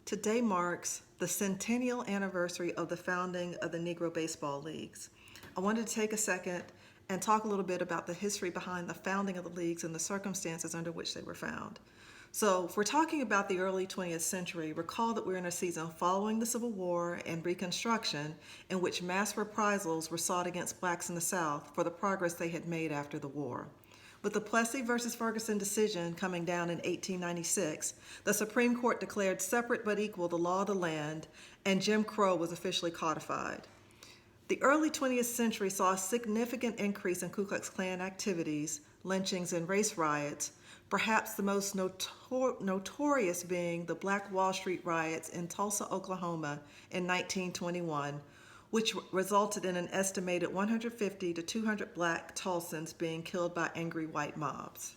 Today marks the centennial anniversary of the founding of the Negro Baseball Leagues. I wanted to take a second and talk a little bit about the history behind the founding of the leagues and the circumstances under which they were found. So if we're talking about the early 20th century, recall that we're in a season following the Civil War and Reconstruction in which mass reprisals were sought against blacks in the South for the progress they had made after the war. With the Plessy versus Ferguson decision coming down in 1896, the Supreme Court declared separate but equal the law of the land, and Jim Crow was officially codified. The early 20th century saw a significant increase in Ku Klux Klan activities, lynchings, and race riots, perhaps the most notorious being the Black Wall Street riots in Tulsa, Oklahoma in 1921, which resulted in an estimated 150 to 200 black Tulsans being killed by angry white mobs.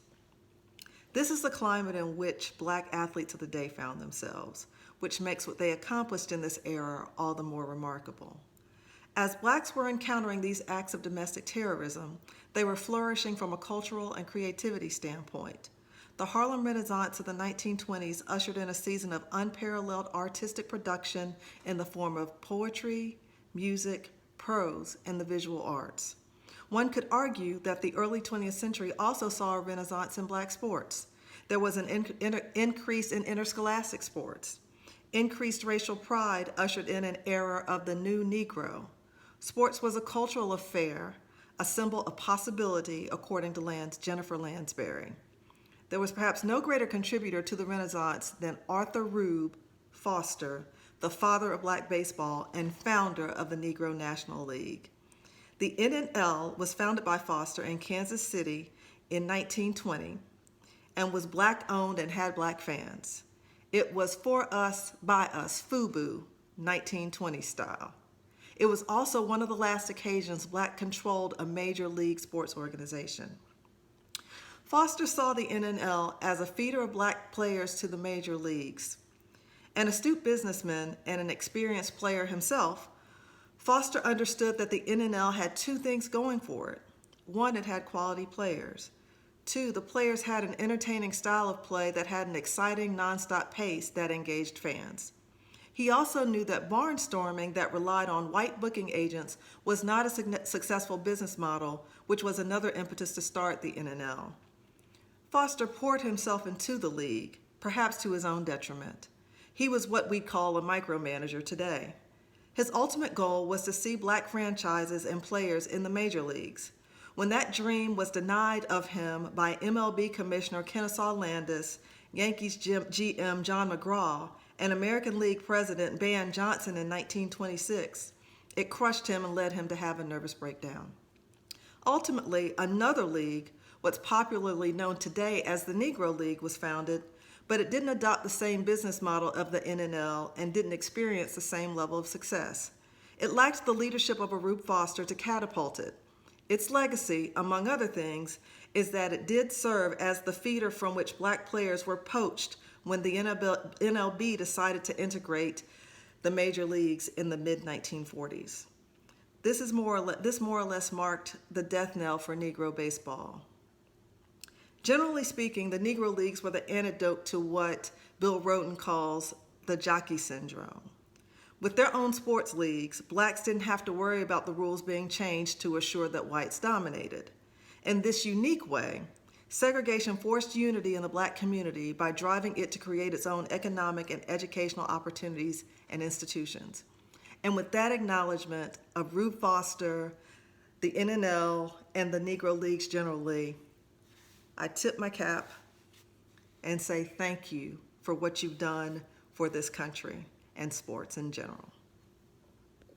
This is the climate in which black athletes of the day found themselves, which makes what they accomplished in this era all the more remarkable. As blacks were encountering these acts of domestic terrorism, they were flourishing from a cultural and creativity standpoint. The Harlem Renaissance of the 1920s ushered in a season of unparalleled artistic production in the form of poetry, music, prose, and the visual arts. One could argue that the early 20th century also saw a renaissance in black sports. There was an increase in interscholastic sports. Increased racial pride ushered in an era of the new Negro. Sports was a cultural affair, a symbol of possibility, according to Jennifer Lansbury. There was perhaps no greater contributor to the Renaissance than Arthur Rube Foster, the father of black baseball and founder of the Negro National League. The NNL was founded by Foster in Kansas City in 1920 and was black-owned and had black fans. It was for us, by us, FUBU, 1920 style. It was also one of the last occasions black controlled a major league sports organization. Foster saw the NNL as a feeder of black players to the major leagues. An astute businessman and an experienced player himself, Foster understood that the NNL had two things going for it. One, it had quality players. Two, the players had an entertaining style of play that had an exciting, nonstop pace that engaged fans. He also knew that barnstorming that relied on white booking agents was not a successful business model, which was another impetus to start the NNL. Foster poured himself into the league, perhaps to his own detriment. He was what we'd call a micromanager today. His ultimate goal was to see black franchises and players in the major leagues. When that dream was denied of him by MLB Commissioner Kennesaw Landis, Yankees GM John McGraw, and American League President Ban Johnson in 1926, it crushed him and led him to have a nervous breakdown. Ultimately, another league, what's popularly known today as the Negro League, was founded, but it didn't adopt the same business model of the NNL and didn't experience the same level of success. It lacked the leadership of a Rube Foster to catapult it. Its legacy, among other things, is that it did serve as the feeder from which black players were poached when the NLB decided to integrate the major leagues in the mid-1940s. This more or less marked the death knell for Negro baseball. Generally speaking, the Negro Leagues were the antidote to what Bill Rhoden calls the jockey syndrome. With their own sports leagues, blacks didn't have to worry about the rules being changed to assure that whites dominated. In this unique way, segregation forced unity in the black community by driving it to create its own economic and educational opportunities and institutions. And with that acknowledgement of Rube Foster, the NNL, and the Negro Leagues generally, I tip my cap and say thank you for what you've done for this country and sports in general.